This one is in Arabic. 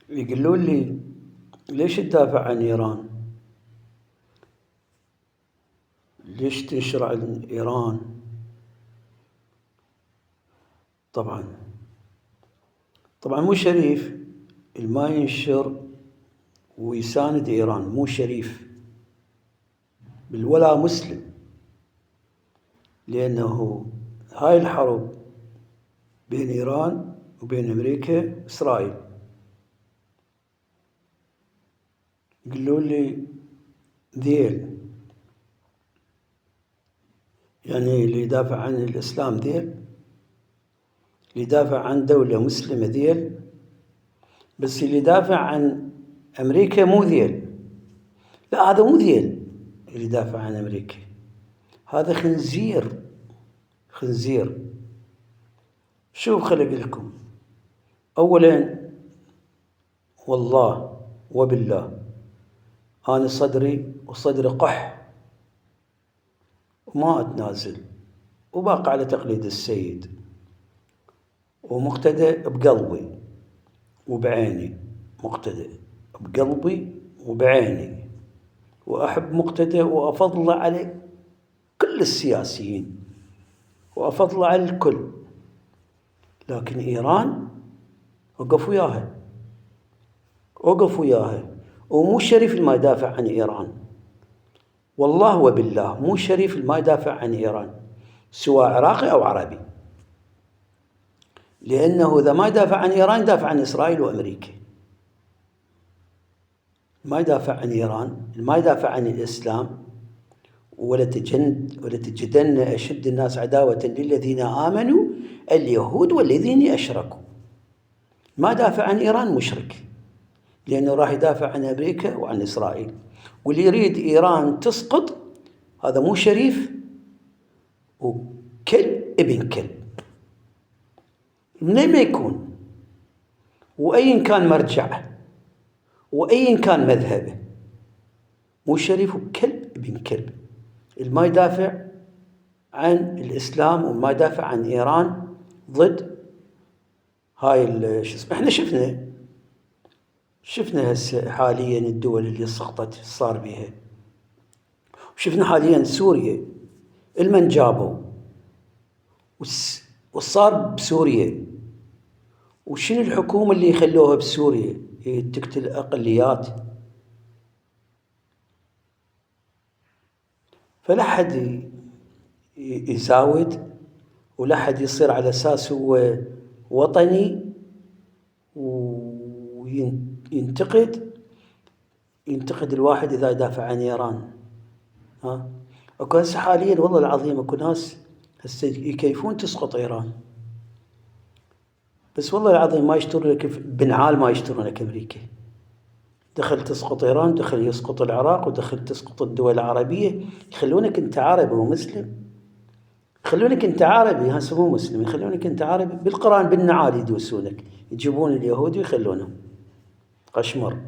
يقولون لي ليش تدافع عن إيران؟ ليش تنشر عن إيران؟ طبعا مو شريف الما ينشر ويساند إيران، مو شريف بالولا مسلم، لأنه هاي الحرب بين إيران وبين أمريكا وإسرائيل. يقولون لي ذيل، يعني اللي يدافع عن الإسلام ذيل، اللي يدافع عن دولة مسلمة ذيل، بس اللي يدافع عن أمريكا مو ذيل. لا، هذا مو ذيل اللي يدافع عن أمريكا، هذا خنزير. شوف خلق لكم، أولا والله وبالله أنا صدري وصدر قح وما أتنازل، وباقي على تقليد السيد، ومقتدى بقلبي وبعيني، مقتدى بقلبي وبعيني، وأحب مقتدى وأفضله على كل السياسيين وأفضله على الكل. لكن إيران وقف وياها، ومو شريف الما يدافع عن إيران، والله وبالله مو شريف الما يدافع عن إيران، سواء عراقي أو عربي، لأنه إذا ما يدافع عن إيران يدافع عن إسرائيل وأمريكا. ما يدافع عن إيران، ما يدافع عن الإسلام، ولا تجدن أشد الناس عداوة للذين آمنوا اليهود والذين أشركوا. ما دافع عن إيران مشرك، لأنه راح يدافع عن أمريكا وعن إسرائيل. واللي يريد إيران تسقط هذا مو شريف وكلب ابن كلب، منين ما يكون، وأين كان مرجعه، وأين كان مذهبه، مو شريف وكلب ابن كلب. الما يدافع عن الإسلام وما يدافع عن إيران ضد هاي احنا شفنا هسه حاليا الدول اللي سقطت صار بيها، وشفنا حاليا سوريا المن جابوا وصار بسوريا، وشنو الحكومة اللي يخلوها بسوريا تقتل أقليات. فلا حد يزاود، ولا حد يصير على أساس هو وطني وينتقد الواحد إذا يدافع عن إيران. أكو هسه حاليا والله العظيم أكو ناس هسه يكيفون تسقط إيران، بس والله العظيم ما يشترون لك بنعال، ما يشترون لك أمريكا. دخل تسقط إيران، دخل يسقط العراق، ودخل تسقط الدول العربية، يخلونك أنت عربي ومسلم، يخلونك أنت عربي هسه مو مسلم، يخلونك أنت عربي بالقرآن بالنعال يدوسونك، يجيبون اليهود ويخلونهم قشمر.